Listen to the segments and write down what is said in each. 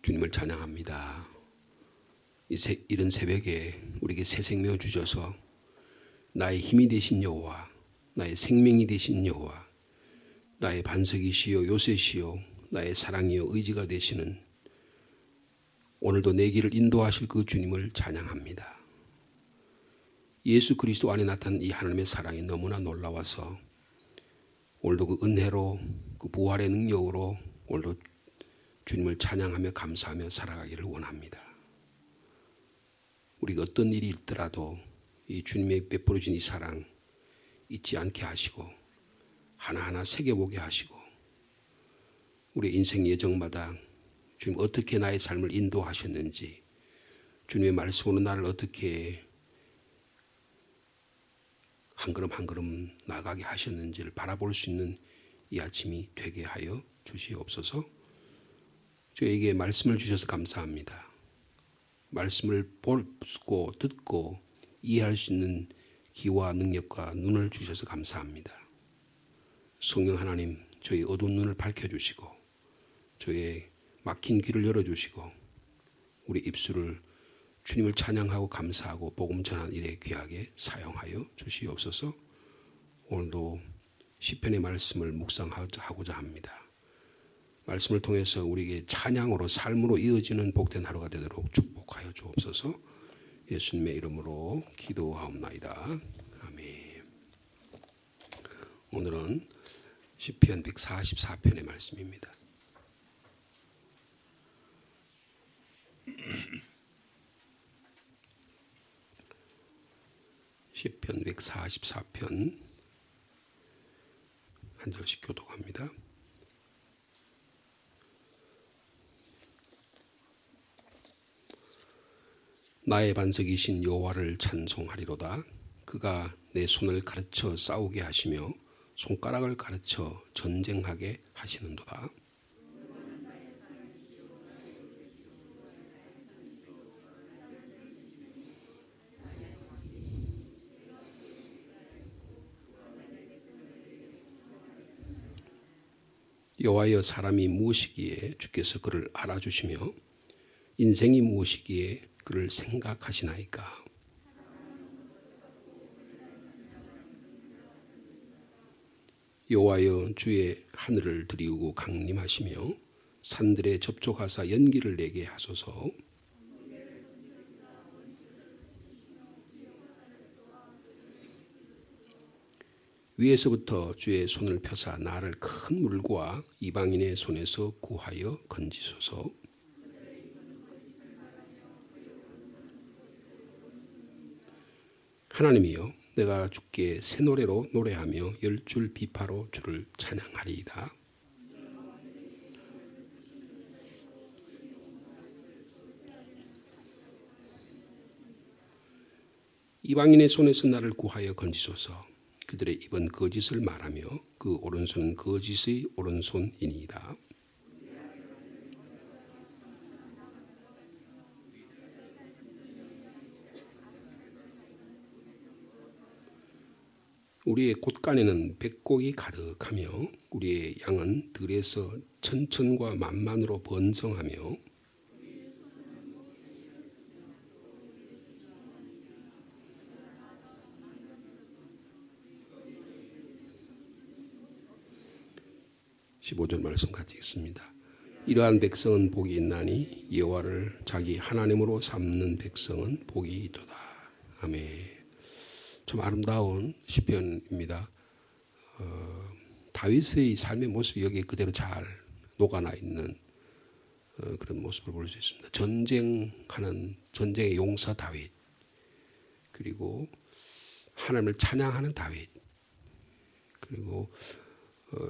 주님을 찬양합니다. 이른 새벽에 우리에게 새 생명을 주셔서 나의 힘이 되신 여호와, 나의 생명이 되신 여호와, 나의 반석이시요 요새시요 나의 사랑이요 의지가 되시는 오늘도 내 길을 인도하실 그 주님을 찬양합니다. 예수 그리스도 안에 나타난 이 하나님의 사랑이 너무나 놀라워서 오늘도 그 은혜로 그 부활의 능력으로 오늘도 주님을 찬양하며 감사하며 살아가기를 원합니다. 우리가 어떤 일이 있더라도 이 주님의 베풀어 주신 이 사랑 잊지 않게 하시고 하나하나 새겨보게 하시고 우리 인생 예정마다 주님 어떻게 나의 삶을 인도하셨는지, 주님의 말씀으로 나를 어떻게 한 걸음 한 걸음 나가게 하셨는지를 바라볼 수 있는 이 아침이 되게 하여 주시옵소서. 저에게 말씀을 주셔서 감사합니다. 말씀을 보고 듣고 이해할 수 있는 귀와 능력과 눈을 주셔서 감사합니다. 성령 하나님, 저희 어두운 눈을 밝혀주시고 저의 막힌 귀를 열어주시고 우리 입술을 주님을 찬양하고 감사하고 복음 전하는 일에 귀하게 사용하여 주시옵소서. 오늘도 시편의 말씀을 묵상하고자 합니다. 말씀을 통해서 우리에게 찬양으로 삶으로 이어지는 복된 하루가 되도록 축복하여 주옵소서. 예수님의 이름으로 기도하옵나이다. 아멘. 오늘은 시편 144편의 말씀입니다. 시편 144편 한 절씩 교독합니다. 나의 반석이신 여호와를 찬송하리로다. 그가 내 손을 가르쳐 싸우게 하시며 손가락을 가르쳐 전쟁하게 하시는도다. 여호와여, 사람이 무엇이기에 주께서 그를 알아주시며 인생이 무엇이기에 그를 생각하시나이까. 여호와여, 주의 하늘을 들이우고 강림하시며 산들에 접촉하사 연기를 내게 하소서. 위에서부터 주의 손을 펴사 나를 큰 물과 이방인의 손에서 구하여 건지소서. 하나님이여, 내가 주께 새 노래로 노래하며 열줄 비파로 주를 찬양하리이다. 이방인의 손에서 나를 구하여 건지소서. 그들의 입은 거짓을 말하며 그 오른손은 거짓의 오른손이니이다. 우리의 곳간에는 백곡이 가득하며 우리의 양은 들에서 천천과 만만으로 번성하며 (15절) 말씀 같이 읽습니다. 이러한 백성은 복이 있나니 여호와를 자기 하나님으로 삼는 백성은 복이 있도다. 아멘. 참 아름다운 시편입니다. 다윗의 삶의 모습이 여기에 그대로 잘 녹아나 있는 그런 모습을 볼 수 있습니다. 전쟁하는 전쟁의 용사 다윗, 그리고 하나님을 찬양하는 다윗, 그리고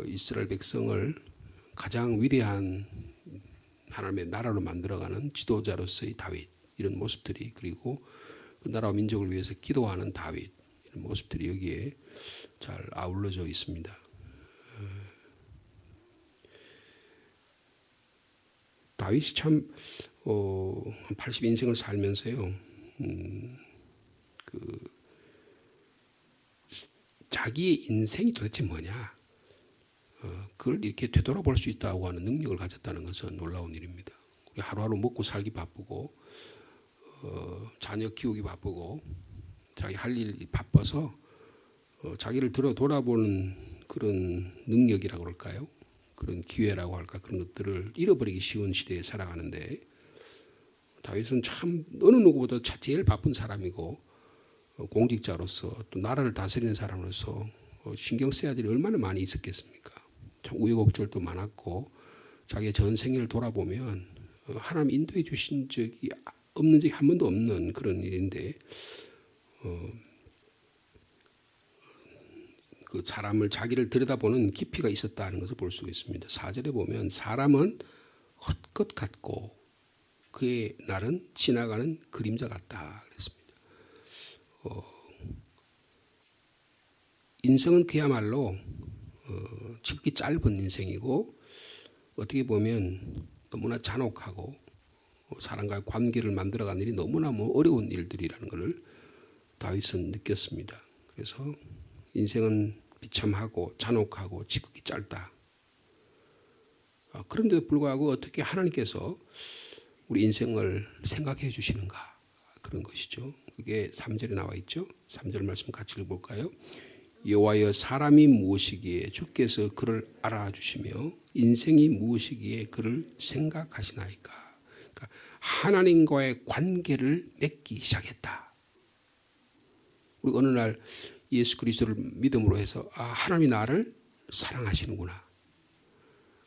이스라엘 백성을 가장 위대한 하나님의 나라로 만들어가는 지도자로서의 다윗, 이런 모습들이, 그리고 그 나라와 민족을 위해서 기도하는 다윗, 이런 모습들이 여기에 잘 아울러져 있습니다. 다윗이 참 80인생을 살면서요, 자기의 인생이 도대체 뭐냐, 그걸 이렇게 되돌아볼 수 있다고 하는 능력을 가졌다는 것은 놀라운 일입니다. 하루하루 먹고 살기 바쁘고 자녀 키우기 바쁘고 자기 할 일이 바빠서 자기를 돌아보는 그런 능력이라고 그럴까요? 그런 기회라고 할까? 그런 것들을 잃어버리기 쉬운 시대에 살아가는데 다윗은 참 어느 누구보다 제일 바쁜 사람이고 공직자로서 또 나라를 다스리는 사람으로서 신경 써야 될 일이 얼마나 많이 있었겠습니까? 참 우여곡절도 많았고 자기의 전생애를 돌아보면 하나님 인도해 주신 적이 없는 적이 한 번도 없는 그런 일인데 그 사람을 자기를 들여다보는 깊이가 있었다는 것을 볼 수 있습니다. 4절에 보면 사람은 헛것 같고 그의 날은 지나가는 그림자 같다 그랬습니다. 인생은 그야말로 지극히 짧은 인생이고 어떻게 보면 너무나 잔혹하고 사람과의 관계를 만들어가는 일이 너무나 어려운 일들이라는 것을 다윗은 느꼈습니다. 그래서 인생은 비참하고 잔혹하고 지극히 짧다. 그런데도 불구하고 어떻게 하나님께서 우리 인생을 생각해 주시는가 그런 것이죠. 그게 3절에 나와 있죠. 3절 말씀 같이 읽어볼까요? 여호와여 사람이 무엇이기에 주께서 그를 알아주시며 인생이 무엇이기에 그를 생각하시나이까. 그러니까 하나님과의 관계를 맺기 시작했다. 우리 어느 날 예수 그리스도를 믿음으로 해서 하나님이 나를 사랑하시는구나.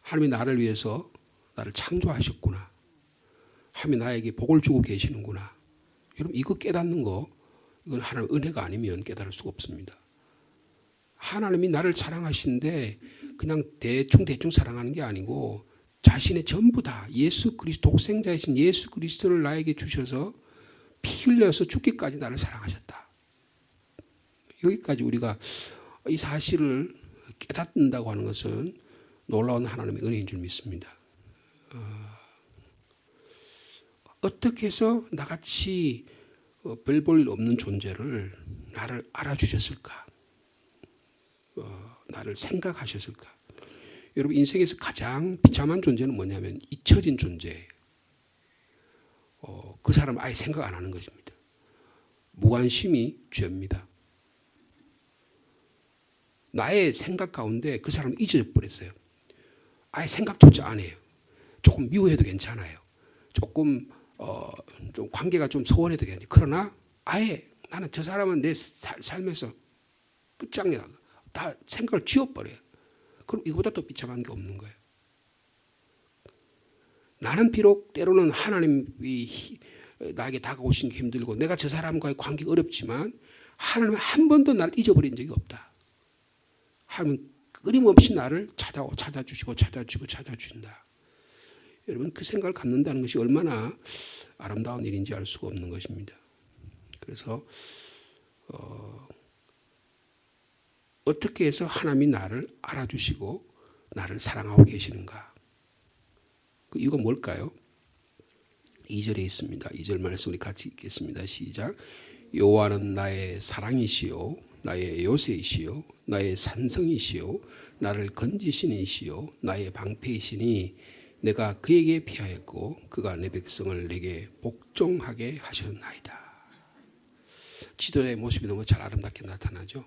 하나님이 나를 위해서 나를 창조하셨구나. 하나님이 나에게 복을 주고 계시는구나. 여러분 이거 깨닫는 거 이건 하나님의 은혜가 아니면 깨달을 수가 없습니다. 하나님이 나를 사랑하시는데 그냥 대충 사랑하는 게 아니고 자신의 전부 다 예수 그리스도 독생자이신 예수 그리스도를 나에게 주셔서 피 흘려서 죽기까지 나를 사랑하셨다. 여기까지 우리가 이 사실을 깨닫는다고 하는 것은 놀라운 하나님의 은혜인 줄 믿습니다. 어떻게 해서 나같이 별 볼 일 없는 존재를 나를 알아주셨을까? 나를 생각하셨을까? 여러분 인생에서 가장 비참한 존재는 뭐냐면 잊혀진 존재예요. 그 사람은 아예 생각 안 하는 것입니다. 무관심이 죄입니다. 나의 생각 가운데 그 사람은 잊어져 버렸어요. 아예 생각조차 안 해요. 조금 미워해도 괜찮아요. 조금 좀 관계가 좀 소원해도 괜찮아요. 그러나 아예 나는 저 사람은 내 삶에서 끝장이야. 다 생각을 지워버려요. 그럼 이거보다 더 비참한 게 없는 거예요. 나는 비록 때로는 하나님이 나에게 다가오시는 게 힘들고 내가 저 사람과의 관계가 어렵지만 하나님은 한 번도 나를 잊어버린 적이 없다. 하나님은 끊임없이 나를 찾아주시고 찾아주신다. 여러분 그 생각을 갖는다는 것이 얼마나 아름다운 일인지 알 수가 없는 것입니다. 그래서 어떻게 해서 하나님이 나를 알아주시고 나를 사랑하고 계시는가? 그 이유가 뭘까요? 2절에 있습니다. 2절 말씀 우리 같이 읽겠습니다. 시작. 여호와는 나의 사랑이시요 나의 요새이시요 나의 산성이시요 나를 건지시는 이시요 나의 방패이시니 내가 그에게 피하였고 그가 내 백성을 내게 복종하게 하셨나이다. 지도자의 모습이 너무 잘 아름답게 나타나죠.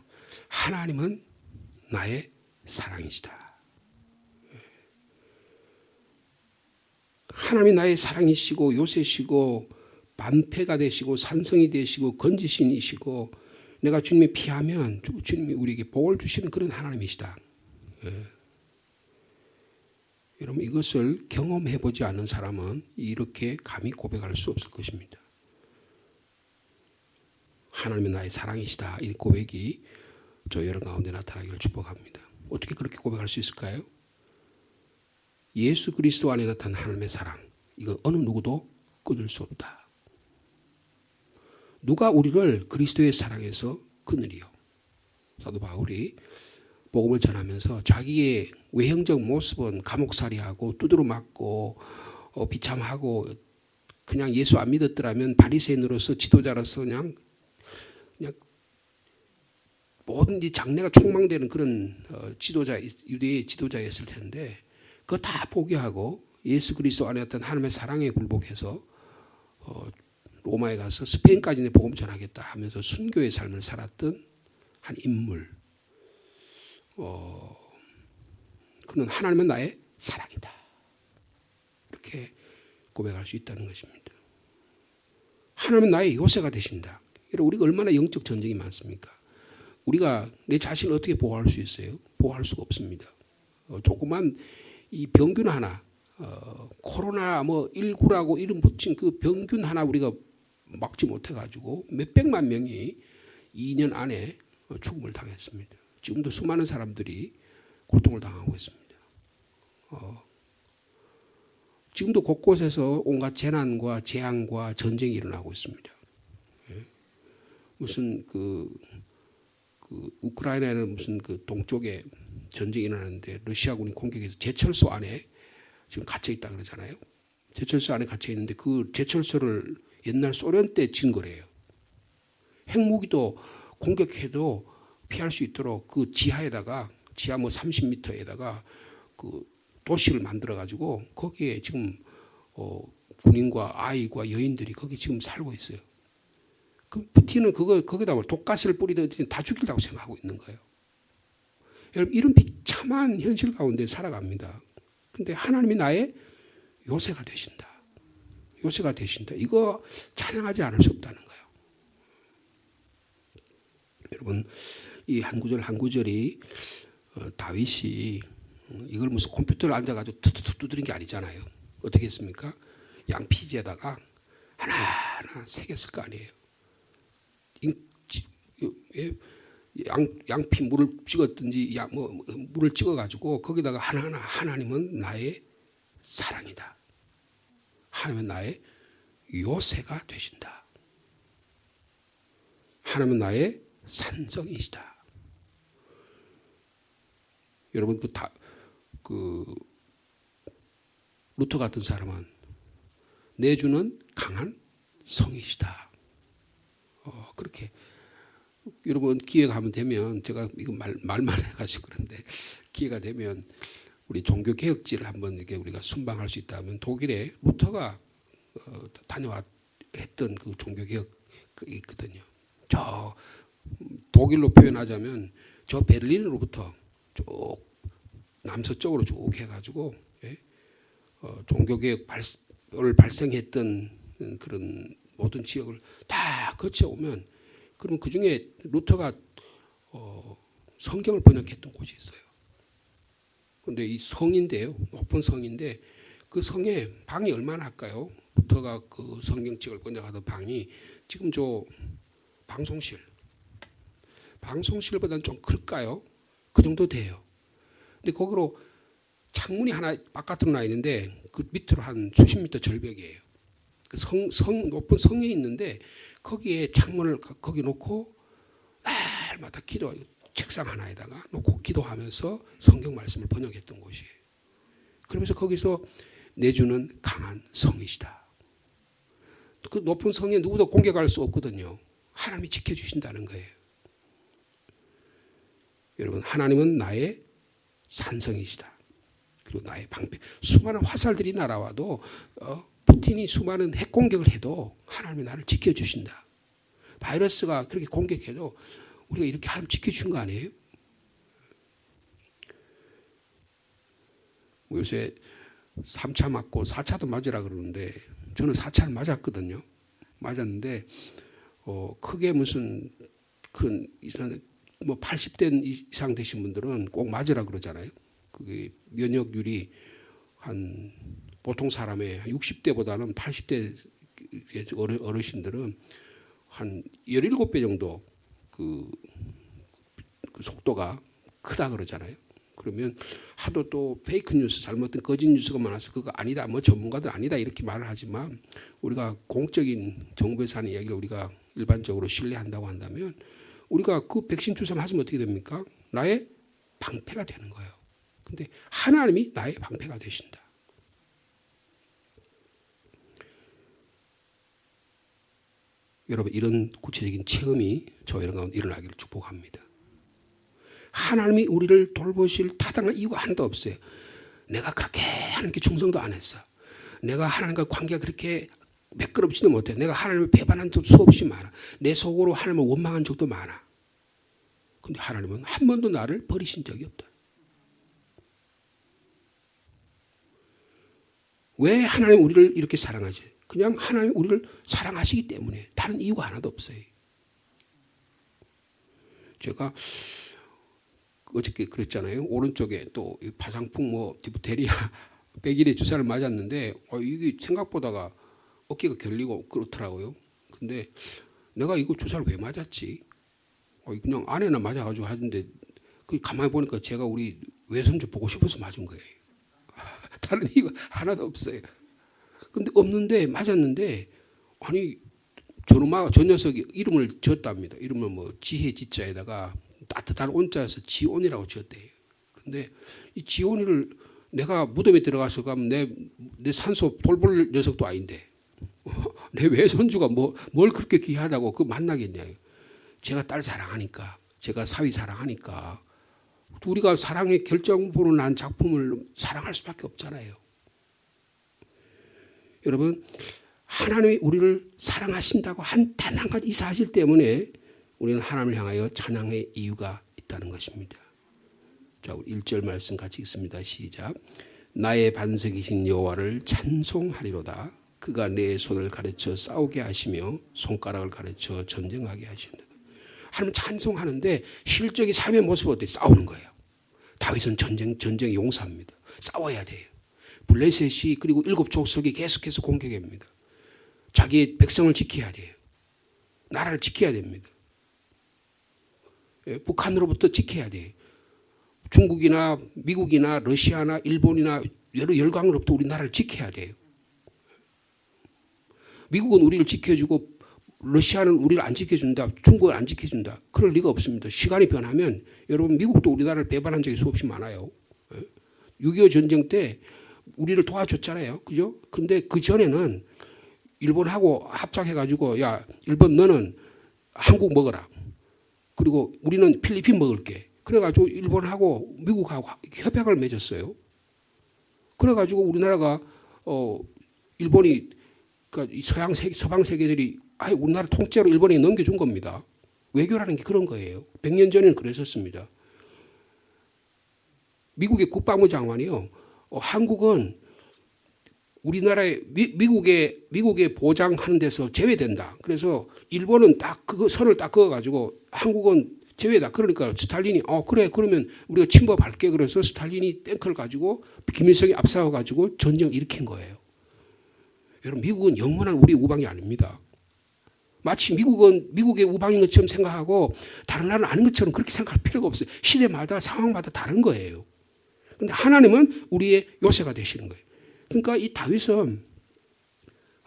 하나님은 나의 사랑이시다. 하나님이 나의 사랑이시고 요새시고 반패가 되시고 산성이 되시고 건지신이시고 내가 주님의 피하면 주님이 우리에게 복을 주시는 그런 하나님이시다. 여러분 이것을 경험해보지 않은 사람은 이렇게 감히 고백할 수 없을 것입니다. 하나님이 나의 사랑이시다. 이 고백이 저 여러분 가운데 나타나기를 축복합니다. 어떻게 그렇게 고백할 수 있을까요? 예수 그리스도 안에 나타난 하나님의 사랑, 이건 어느 누구도 끊을 수 없다. 누가 우리를 그리스도의 사랑에서 끊으리요? 사도 바울이 복음을 전하면서 자기의 외형적 모습은 감옥살이하고 두드러 맞고 비참하고 그냥 예수 안 믿었더라면 바리새인으로서 지도자로서 그냥 뭐든지 장래가 촉망되는 그런 지도자, 유대의 지도자였을 텐데 그거 다 포기하고 예수 그리스도 안에 어떤 하나님의 사랑에 굴복해서 로마에 가서 스페인까지 내 복음 전하겠다 하면서 순교의 삶을 살았던 한 인물. 그는 하나님은 나의 사랑이다. 이렇게 고백할 수 있다는 것입니다. 하나님은 나의 요새가 되신다. 여러분, 우리가 얼마나 영적 전쟁이 많습니까? 우리가 내 자신을 어떻게 보호할 수 있어요? 보호할 수가 없습니다. 조그만 이 병균 하나, 코로나 19라고 이름 붙인 그 병균 하나 우리가 막지 못해가지고 몇백만 명이 2년 안에 죽음을 당했습니다. 지금도 수많은 사람들이 고통을 당하고 있습니다. 지금도 곳곳에서 온갖 재난과 재앙과 전쟁이 일어나고 있습니다. 무슨 우크라이나에는 무슨 동쪽에 전쟁이 일어나는데 러시아군이 공격해서 제철소 안에 지금 갇혀 있다 그러잖아요. 제철소 안에 갇혀 있는데 그 제철소를 옛날 소련 때 진 거래요. 핵무기도 공격해도 피할 수 있도록 그 지하에다가 지하 30m에다가 그 도시를 만들어 가지고 거기에 지금 군인과 아이와 여인들이 거기 지금 살고 있어요. 그 푸틴은 거기다 독가스를 뿌리듯이 다 죽이려고 생각하고 있는 거예요. 여러분, 이런 비참한 현실 가운데 살아갑니다. 근데 하나님이 나의 요새가 되신다. 요새가 되신다. 이거 찬양하지 않을 수 없다는 거예요. 여러분, 이 한 구절 한 구절이 다윗이 이걸 무슨 컴퓨터를 앉아가지고 툭툭툭 두드린 게 아니잖아요. 어떻게 했습니까? 양피지에다가 하나하나 새겼을 거 아니에요. 양피 물을 찍었든지 물을 찍어가지고 거기다가 하나하나 하나님은 나의 사랑이다. 하나님은 나의 요새가 되신다. 하나님은 나의 산성이시다. 여러분 루터 같은 사람은 내주는 강한 성이시다. 그렇게 여러분 기회가 하면 되면 제가 이거 말만 해가지고 그런데 기회가 되면 우리 종교 개혁지를 한번 이렇게 우리가 순방할 수 있다면 독일에 루터가 다녀왔던 그 종교 개혁이 있거든요. 저 독일로 표현하자면 저 베를린으로부터 쭉 남서쪽으로 쭉 해가지고 종교개혁을 발생했던 그런 모든 지역을 다 거쳐오면 그럼 그 중에 루터가 성경을 번역했던 곳이 있어요. 그런데 이 성인데요, 높은 성인데 그 성에 방이 얼마나 할까요? 루터가 그 성경책을 번역하던 방이 지금 저 방송실보다는 좀 클까요? 그 정도 돼요. 근데 거기로 창문이 하나 바깥으로 나 있는데 그 밑으로 한 수십 미터 절벽이에요. 그 높은 성에 있는데 거기에 창문을 거기 놓고 날마다 책상 하나에다가 놓고 기도하면서 성경 말씀을 번역했던 곳이에요. 그러면서 거기서 내주는 강한 성이시다. 그 높은 성에 누구도 공격할 수 없거든요. 하나님이 지켜주신다는 거예요. 여러분, 하나님은 나의 산성이시다. 그리고 나의 방패. 수많은 화살들이 날아와도 푸틴이 수많은 핵 공격을 해도 하나님이 나를 지켜주신다. 바이러스가 그렇게 공격해도 우리가 이렇게 하나님 지켜주신 거 아니에요? 요새 3차 맞고 4차도 맞으라 그러는데 저는 4차를 맞았거든요. 맞았는데 크게 무슨 큰 80대 이상 되신 분들은 꼭 맞으라 그러잖아요. 그게 면역률이 한 보통 사람의 60대보다는 80대 어르신들은 한 17배 정도 그 속도가 크다 그러잖아요. 그러면 하도 또 페이크 뉴스, 잘못된 거짓 뉴스가 많아서 그거 아니다, 전문가들 아니다 이렇게 말을 하지만 우리가 공적인 정부에서 하는 이야기를 우리가 일반적으로 신뢰한다고 한다면 우리가 그 백신 주사 맞으면 어떻게 됩니까? 나의 방패가 되는 거예요. 근데 하나님이 나의 방패가 되신다. 여러분, 이런 구체적인 체험이 저 이런 가운데 일어나기를 축복합니다. 하나님이 우리를 돌보실 타당한 이유가 하나도 없어요. 내가 그렇게 하나님께 충성도 안 했어. 내가 하나님과 관계가 그렇게 매끄럽지도 못해. 내가 하나님을 배반한 적도 수없이 많아. 내 속으로 하나님을 원망한 적도 많아. 근데 하나님은 한 번도 나를 버리신 적이 없다. 왜 하나님 우리를 이렇게 사랑하지? 그냥 하나님 우리를 사랑하시기 때문에 다른 이유가 하나도 없어요. 제가 어저께 그랬잖아요. 오른쪽에 또 파상풍 뭐 디프테리아 100일의 주사를 맞았는데 이게 생각보다가 어깨가 결리고 그렇더라고요. 근데 내가 이거 주사를 왜 맞았지? 그냥 안에나 맞아가지고 하는데 가만히 보니까 제가 우리 외손주 보고 싶어서 맞은 거예요. 다른 이유가 하나도 없어요. 근데 없는데 맞았는데 아니 저놈아 저 녀석이 이름을 지었답니다. 이름을 뭐 지혜 지자에다가 따뜻한 온자에서 지온이라고 지었대요. 근데 이 지온이를 내가 무덤에 들어가서 가면 내 산소 돌볼 녀석도 아닌데 내 외손주가 뭘 그렇게 귀하다고 그 만나겠냐요. 제가 딸 사랑하니까, 제가 사위 사랑하니까 우리가 사랑의 결정부로 난 작품을 사랑할 수밖에 없잖아요. 여러분 하나님이 우리를 사랑하신다고 단 한 가지 이 사실 때문에 우리는 하나님을 향하여 찬양의 이유가 있다는 것입니다. 자, 우리 1절 말씀 같이 읽습니다. 시작. 나의 반석이신 여호와를 찬송하리로다. 그가 내 손을 가르쳐 싸우게 하시며 손가락을 가르쳐 전쟁하게 하신다. 하나님 찬송하는데 실적인 삶의 모습은 어때요? 싸우는 거예요. 다윗은 전쟁 용사입니다. 싸워야 돼요. 블레셋이 그리고 7 족속이 계속해서 공격합니다. 자기의 백성을 지켜야 돼요. 나라를 지켜야 됩니다. 북한으로부터 지켜야 돼요. 중국이나 미국이나 러시아나 일본이나 여러 열강으로부터 우리 나라를 지켜야 돼요. 미국은 우리를 지켜주고 러시아는 우리를 안 지켜준다. 중국을 안 지켜준다. 그럴 리가 없습니다. 시간이 변하면 여러분 미국도 우리나라를 배반한 적이 수없이 많아요. 6.25 전쟁 때 우리를 도와줬잖아요. 그죠? 근데 그 전에는 일본하고 합작해가지고 야 일본 너는 한국 먹어라. 그리고 우리는 필리핀 먹을게. 그래가지고 일본하고 미국하고 협약을 맺었어요. 그래가지고 우리나라가 일본이 그러니까 서방 세계들이 우리나라 통째로 일본에 넘겨준 겁니다. 외교라는 게 그런 거예요. 100년 전에는 그랬었습니다. 미국의 국방부 장관이요. 한국은 우리나라의 미국의 보장하는 데서 제외된다. 그래서 일본은 딱 그거 선을 딱 그어가지고 한국은 제외다. 그러니까 스탈린이 그래 그러면 우리가 침범할게. 그래서 스탈린이 탱크를 가지고 김일성이 앞세워가지고 전쟁을 일으킨 거예요. 여러분 미국은 영원한 우리 우방이 아닙니다. 마치 미국은 미국의 우방인 것처럼 생각하고 다른 나라는 아닌 것처럼 그렇게 생각할 필요가 없어요. 시대마다 상황마다 다른 거예요. 그런데 하나님은 우리의 요새가 되시는 거예요. 그러니까 이 다윗은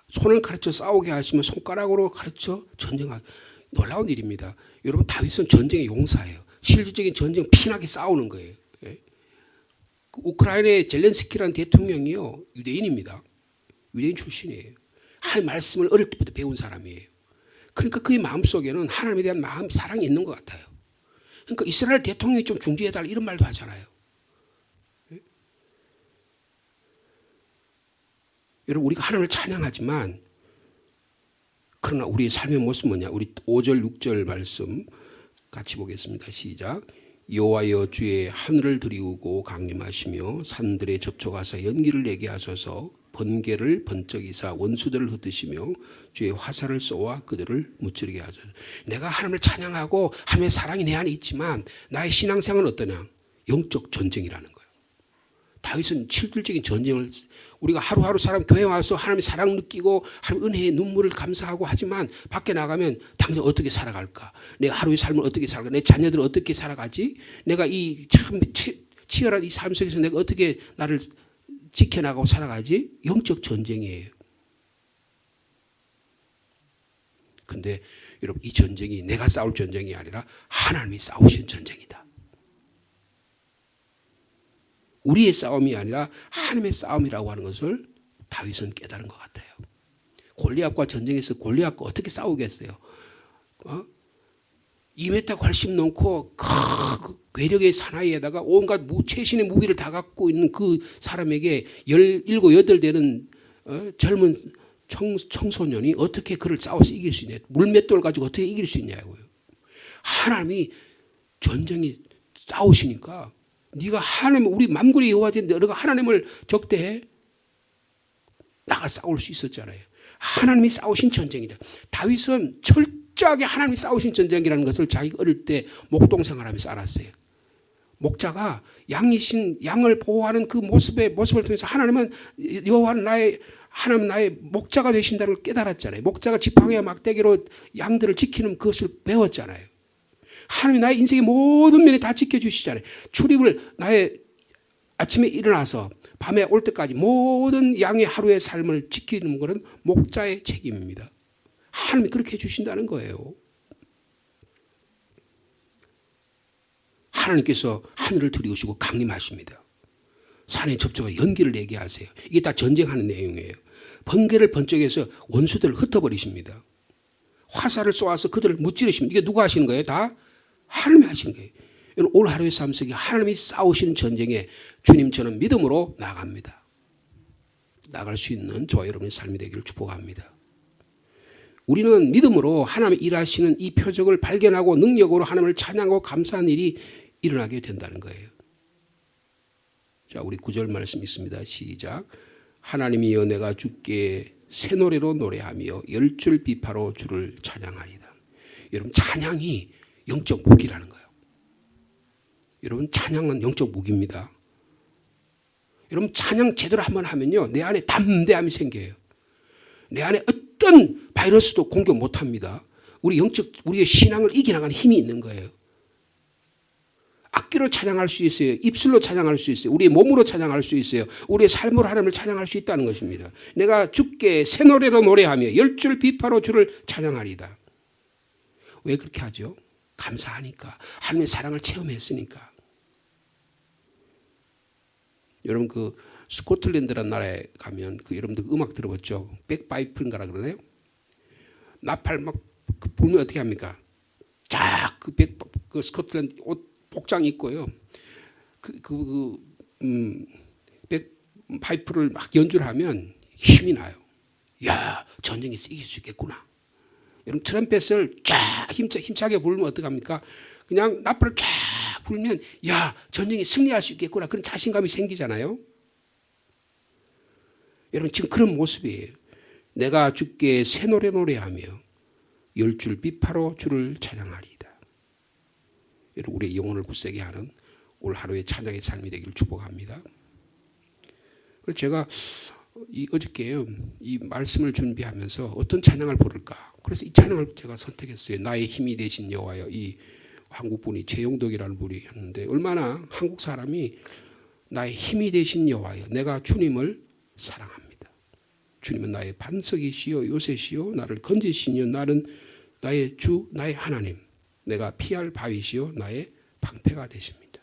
손을 가르쳐 싸우게 하시면 손가락으로 가르쳐 전쟁하게. 놀라운 일입니다. 여러분 다윗은 전쟁의 용사예요. 실질적인 전쟁 피나게 싸우는 거예요. 우크라이나의 젤렌스키라는 대통령이요 유대인입니다. 유대인 출신이에요. 하나님의 말씀을 어릴 때부터 배운 사람이에요. 그러니까 그의 마음속에는 하나님에 대한 마음, 사랑이 있는 것 같아요. 그러니까 이스라엘 대통령이 좀 중재해달라 이런 말도 하잖아요. 여러분 우리가 하나님을 찬양하지만 그러나 우리의 삶의 모습은 뭐냐? 우리 5절 6절 말씀 같이 보겠습니다. 시작. 여호와여 주의 하늘을 들이우고 강림하시며 산들에 접촉하사 연기를 내게 하소서. 번개를 번쩍이사 원수들을 흩으시며 주의 화살을 쏘아 그들을 무찌르게 하소서. 내가 하나님을 찬양하고 하나님의 사랑이 내 안에 있지만 나의 신앙생활은 어떠냐? 영적 전쟁이라는 거예요. 다윗은 실질적인 전쟁을 우리가 하루하루 사람 교회 와서 하나님의 사랑 느끼고 하나님의 은혜의 눈물을 감사하고 하지만 밖에 나가면 당장 어떻게 살아갈까? 내 하루의 삶을 어떻게 살아가? 내 자녀들은 어떻게 살아가지? 내가 이 참 치열한 이 삶 속에서 내가 어떻게 나를 지켜나가고 살아가지? 영적 전쟁이에요. 근데 여러분 이 전쟁이 내가 싸울 전쟁이 아니라 하나님이 싸우신 전쟁이다. 우리의 싸움이 아니라 하나님의 싸움이라고 하는 것을 다윗은 깨달은 것 같아요. 골리앗과 전쟁에서 골리앗과 어떻게 싸우겠어요? 2m 훨씬 넘고 괴력의 사나이에다가 온갖 최신의 무기를 다 갖고 있는 그 사람에게 17, 18되는 젊은 청소년이 어떻게 그를 싸워서 이길 수 있냐. 물맷돌 가지고 어떻게 이길 수 있냐고요. 하나님이 전쟁에 싸우시니까 네가 하나님, 우리 만군의 여호와인데 너가 하나님을 적대해? 나가 싸울 수 있었잖아요. 하나님이 싸우신 전쟁이다. 다윗은 철저하게 하나님이 싸우신 전쟁이라는 것을 자기가 어릴 때 목동 생활하면서 알았어요. 목자가 양을 보호하는 그 모습을 통해서 하나님은 여호와는 하나님 나의 목자가 되신다는 걸 깨달았잖아요. 목자가 지팡이와 막대기로 양들을 지키는 그것을 배웠잖아요. 하나님이 나의 인생의 모든 면에 다 지켜주시잖아요. 출입을 나의 아침에 일어나서 밤에 올 때까지 모든 양의 하루의 삶을 지키는 것은 목자의 책임입니다. 하나님이 그렇게 해주신다는 거예요. 하나님께서 하늘을 들이우시고 강림하십니다. 산에 접촉해 연기를 내게 하세요. 이게 다 전쟁하는 내용이에요. 번개를 번쩍해서 원수들을 흩어버리십니다. 화살을 쏘아서 그들을 무찌르십니다. 이게 누가 하시는 거예요? 다 하나님이 하시는 거예요. 오늘 하루의 삶 속에 하나님이 싸우신 전쟁에 주님처럼 믿음으로 나갑니다. 나갈 수 있는 저와 여러분의 삶이 되기를 축복합니다. 우리는 믿음으로 하나님이 일하시는 이 표적을 발견하고 능력으로 하나님을 찬양하고 감사하는 일이 일어나게 된다는 거예요. 자, 우리 9절 말씀 있습니다. 시작. 하나님이여 내가 주께 새 노래로 노래하며 열줄 비파로 주를 찬양하리다. 여러분, 찬양이 영적 무기라는 거예요. 여러분, 찬양은 영적 무기입니다. 여러분, 찬양 제대로 한번 하면요, 내 안에 담대함이 생겨요. 내 안에 어떤 바이러스도 공격 못합니다. 우리의 신앙을 이겨나가는 힘이 있는 거예요. 악기로 찬양할 수 있어요. 입술로 찬양할 수 있어요. 우리의 몸으로 찬양할 수 있어요. 우리의 삶으로 하나님을 찬양할 수 있다는 것입니다. 내가 주께 새 노래로 노래하며 열줄 비파로 주를 찬양하리다. 왜 그렇게 하죠? 감사하니까. 하나님의 사랑을 체험했으니까. 여러분, 그 스코틀랜드라는 나라에 가면 여러분들 음악 들어봤죠? 백파이프인가라 그러네요. 나팔 막 불면 어떻게 합니까? 쫙 그 스코틀랜드 옷 복장 입고요. 백파이프를 막 연주를 하면 힘이 나요. 야, 전쟁에서 이길 수 있겠구나. 여러분, 트럼펫을 쫙 힘차게 불면 어떡합니까? 그냥 나팔을 쫙 불면 야, 전쟁에 승리할 수 있겠구나. 그런 자신감이 생기잖아요. 여러분, 지금 그런 모습이에요. 내가 주께 새 노래하며 열줄 비파로 주를 찬양하리이다. 여러분, 우리의 영혼을 굳세게 하는 올 하루의 찬양의 삶이 되기를 축복합니다. 그래서 제가 어저께 이 말씀을 준비하면서 어떤 찬양을 부를까? 그래서 이 찬양을 제가 선택했어요. 나의 힘이 되신 여호와여. 이 한국 분이 최용덕이라는 분이 했는데, 얼마나 한국 사람이 나의 힘이 되신 여호와여, 내가 주님을 사랑합니다. 주님은 나의 반석이시요 요새시요 나를 건지시니요 나는 나의 주 나의 하나님, 내가 피할 바위시요 나의 방패가 되십니다.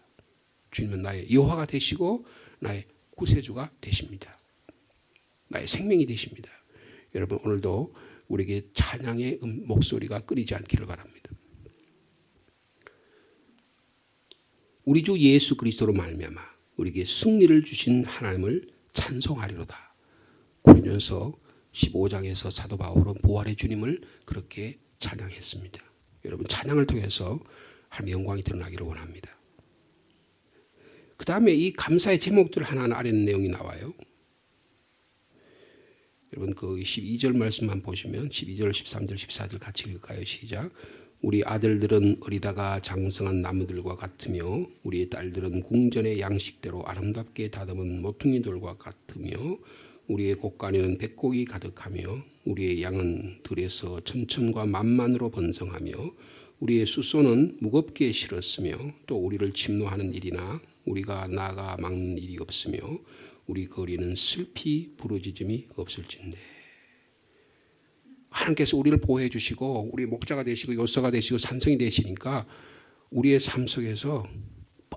주님은 나의 여호와가 되시고 나의 구세주가 되십니다. 나의 생명이 되십니다. 여러분, 오늘도 우리에게 찬양의 목소리가 끊이지 않기를 바랍니다. 우리 주 예수 그리스도로 말미암아 우리에게 승리를 주신 하나님을 찬송하리로다. 고린도전서 15장에서 사도 바울은 부활의 주님을 그렇게 찬양했습니다. 여러분, 찬양을 통해서 하나님의 영광이 드러나기를 원합니다. 그 다음에 이 감사의 제목들 하나하나 아래는 내용이 나와요. 여러분, 그 12절 말씀만 보시면 12절, 13절, 14절 같이 읽을까요? 시작. 우리 아들들은 어리다가 장성한 나무들과 같으며 우리의 딸들은 궁전의 양식대로 아름답게 다듬은 모퉁이돌과 같으며 우리의 곳간에는 백곡이 가득하며 우리의 양은 들에서 천천과 만만으로 번성하며 우리의 숫소는 무겁게 실었으며 또 우리를 침노하는 일이나 우리가 나가 막는 일이 없으며 우리 거리는 슬피 부르짖음이 없을진데. 하나님께서 우리를 보호해 주시고 우리 목자가 되시고 요소가 되시고 산성이 되시니까 우리의 삶 속에서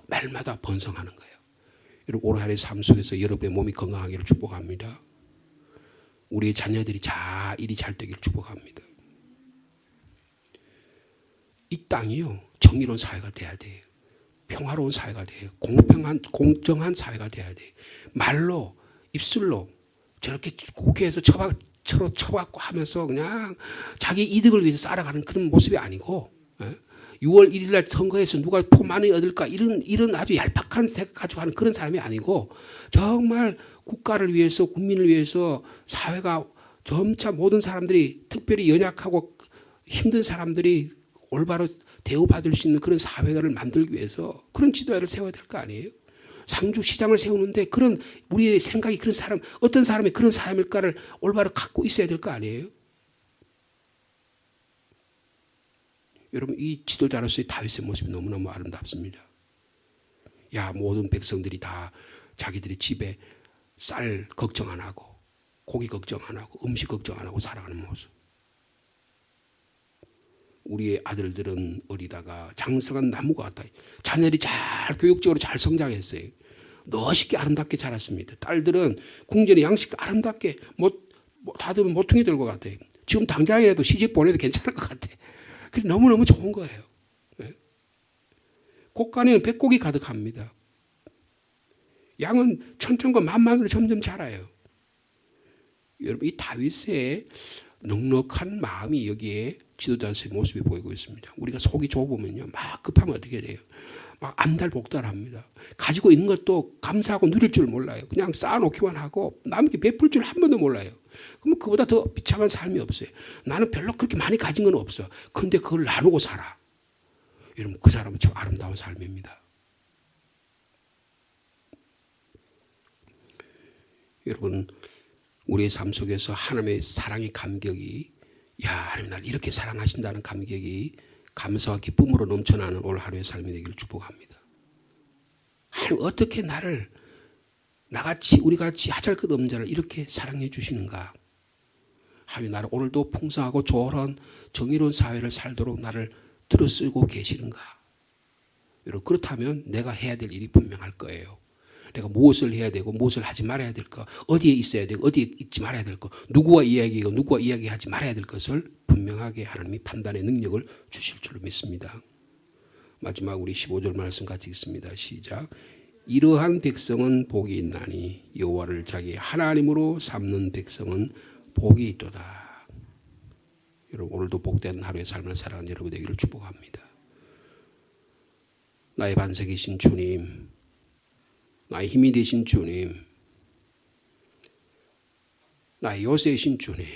날마다 번성하는 거예요. 여러분, 올 한해 삶 속에서 여러분의 몸이 건강하기를 축복합니다. 우리의 자녀들이 일이 잘 되기를 축복합니다. 이 땅이요, 정의로운 사회가 돼야 돼요. 평화로운 사회가 돼요. 공정한 사회가 돼야 돼요. 말로, 입술로 저렇게 국회에서 서로 쳐박고 하면서 그냥 자기 이득을 위해서 살아가는 그런 모습이 아니고, 6월 1일 날 선거에서 누가 표 많이 얻을까 이런 아주 얄팍한 생각 가지고 하는 그런 사람이 아니고, 정말 국가를 위해서, 국민을 위해서, 사회가 점차 모든 사람들이, 특별히 연약하고 힘든 사람들이 올바로 대우받을 수 있는 그런 사회를 만들기 위해서 그런 지도자를 세워야 될 거 아니에요? 상주 시장을 세우는데 그런 우리의 생각이 그런 사람, 어떤 사람이 그런 사람일까를 올바로 갖고 있어야 될 거 아니에요? 여러분, 이 지도자로서의 다윗의 모습이 너무너무 아름답습니다. 야, 모든 백성들이 다 자기들의 집에 쌀 걱정 안 하고, 고기 걱정 안 하고, 음식 걱정 안 하고 살아가는 모습. 우리의 아들들은 어리다가 장성한 나무가 같다. 자녀들이 잘 교육적으로 잘 성장했어요. 멋있게 아름답게 자랐습니다. 딸들은 궁전의 양식 아름답게 다들 모퉁이 들고 같아요. 지금 당장이라도 시집 보내도 괜찮을 것 같아. 그게 너무너무 좋은 거예요. 곳간에는 백곡이 가득합니다. 양은 천천과 만만으로 점점 자라요. 여러분, 이 다윗의 넉넉한 마음이 여기에 지도자의 모습이 보이고 있습니다. 우리가 속이 좁으면요, 막 급하면 어떻게 돼요? 막 안달복달합니다. 가지고 있는 것도 감사하고 누릴 줄 몰라요. 그냥 쌓아놓기만 하고 남에게 베풀 줄 한 번도 몰라요. 그러면 그보다 더 비참한 삶이 없어요. 나는 별로 그렇게 많이 가진 건 없어. 그런데 그걸 나누고 살아. 여러분, 그 사람은 참 아름다운 삶입니다. 여러분, 우리의 삶 속에서 하나님의 사랑의 감격이, 야, 하나님 날 이렇게 사랑하신다는 감격이 감사와 기쁨으로 넘쳐나는 오늘 하루의 삶이 되기를 축복합니다. 하나님, 어떻게 나를, 나같이 우리같이 하잘것없는 자를 이렇게 사랑해 주시는가? 하나님, 나를 오늘도 풍성하고 조화로운 정의로운 사회를 살도록 나를 들어쓰고 계시는가? 여러분, 그렇다면 내가 해야 될 일이 분명할 거예요. 내가 무엇을 해야 되고 무엇을 하지 말아야 될 것, 어디에 있어야 되고 어디에 있지 말아야 될 것, 누구와 이야기하고 누구와 이야기하지 말아야 될 것을 분명하게 하나님이 판단의 능력을 주실 줄로 믿습니다. 마지막 우리 15절 말씀 같이 읽습니다. 시작. 이러한 백성은 복이 있나니 여호와를 자기 하나님으로 삼는 백성은 복이 있도다. 여러분, 오늘도 복된 하루의 삶을 살아가는 여러분 되기를 축복합니다. 나의 반석이신 주님, 나의 힘이 되신 주님, 나의 요새이신 주님,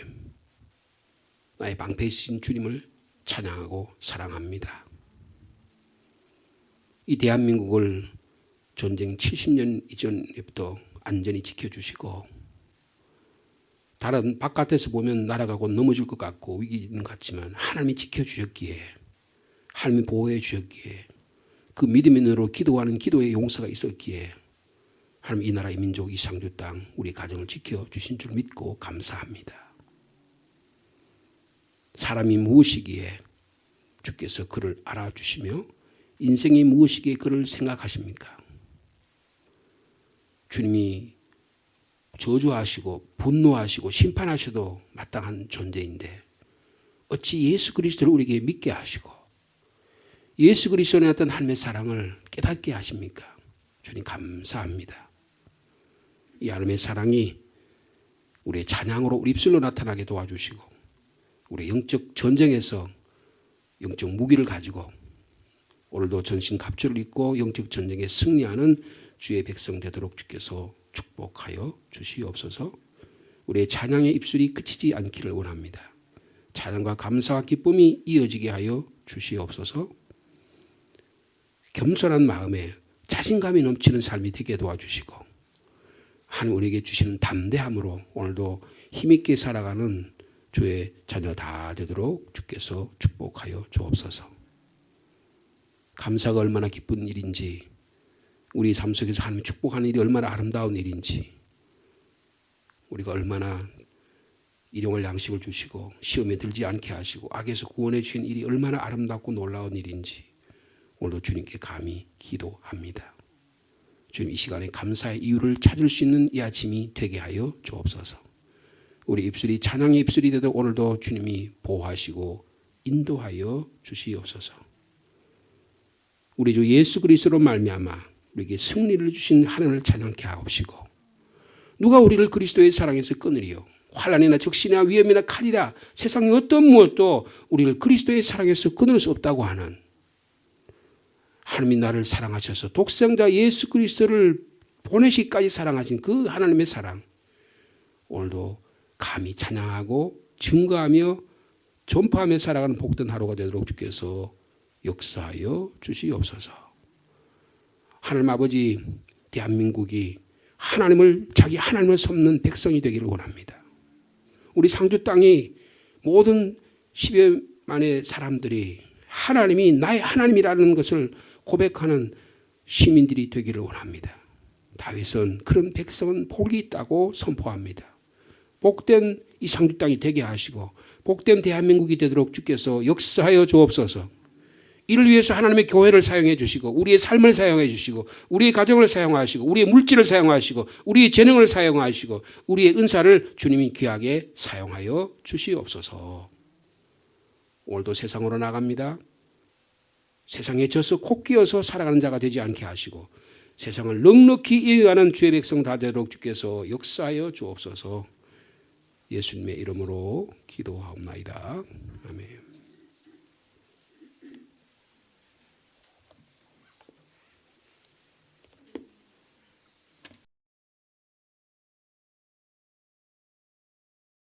나의 방패이신 주님을 찬양하고 사랑합니다. 이 대한민국을 전쟁 70년 이전부터 안전히 지켜주시고, 다른 바깥에서 보면 날아가고 넘어질 것 같고 위기 있는 것 같지만 하나님이 지켜주셨기에, 하나님이 보호해 주셨기에, 그 믿음으로 기도하는 기도의 용서가 있었기에 하나님, 이 나라, 이 민족, 이 상주 땅, 우리 가정을 지켜주신 줄 믿고 감사합니다. 사람이 무엇이기에 주께서 그를 알아주시며 인생이 무엇이기에 그를 생각하십니까? 주님이 저주하시고 분노하시고 심판하셔도 마땅한 존재인데 어찌 예수 그리스도를 우리에게 믿게 하시고 예수 그리스도의 어떤 하나님의 사랑을 깨닫게 하십니까? 주님, 감사합니다. 이 하나님의 사랑이 우리의 찬양으로 우리 입술로 나타나게 도와주시고, 우리 영적 전쟁에서 영적 무기를 가지고 오늘도 전신 갑주를 입고 영적 전쟁에 승리하는 주의 백성 되도록 주께서 축복하여 주시옵소서. 우리의 찬양의 입술이 그치지 않기를 원합니다. 찬양과 감사와 기쁨이 이어지게 하여 주시옵소서. 겸손한 마음에 자신감이 넘치는 삶이 되게 도와주시고, 하나님 우리에게 주시는 담대함으로 오늘도 힘있게 살아가는 주의 자녀 다 되도록 주께서 축복하여 주옵소서. 감사가 얼마나 기쁜 일인지, 우리 삶 속에서 하나님 축복하는 일이 얼마나 아름다운 일인지, 우리가 얼마나 일용할 양식을 주시고 시험에 들지 않게 하시고 악에서 구원해 주신 일이 얼마나 아름답고 놀라운 일인지 오늘도 주님께 감히 기도합니다. 주님, 이 시간에 감사의 이유를 찾을 수 있는 이 아침이 되게 하여 주옵소서. 우리 입술이 찬양의 입술이 되도록 오늘도 주님이 보호하시고 인도하여 주시옵소서. 우리 주 예수 그리스도로 말미암아 우리에게 승리를 주신 하나님을 찬양케 하옵시고, 누가 우리를 그리스도의 사랑에서 끊으리요? 환난이나 적신이나 위험이나 칼이라 세상의 어떤 무엇도 우리를 그리스도의 사랑에서 끊을 수 없다고 하는, 하나님이 나를 사랑하셔서 독생자 예수 그리스도를 보내시기까지 사랑하신 그 하나님의 사랑, 오늘도 감히 찬양하고 증거하며 전파하며 살아가는 복된 하루가 되도록 주께서 역사하여 주시옵소서. 하나님 아버지, 대한민국이 자기 하나님을 섬는 백성이 되기를 원합니다. 우리 상주 땅이 모든 10여만의 사람들이 하나님이 나의 하나님이라는 것을 고백하는 시민들이 되기를 원합니다. 다윗은 그런 백성은 복이 있다고 선포합니다. 복된 이 상주 땅이 되게 하시고 복된 대한민국이 되도록 주께서 역사하여 주옵소서. 이를 위해서 하나님의 교회를 사용해 주시고 우리의 삶을 사용해 주시고 우리의 가정을 사용하시고 우리의 물질을 사용하시고 우리의 재능을 사용하시고 우리의 은사를 주님이 귀하게 사용하여 주시옵소서. 오늘도 세상으로 나갑니다. 세상에 져서 코끼어서 살아가는 자가 되지 않게 하시고 세상을 넉넉히 이해하는 주의 백성 다 되도록 주께서 역사하여 주옵소서. 예수님의 이름으로 기도하옵나이다. 아멘.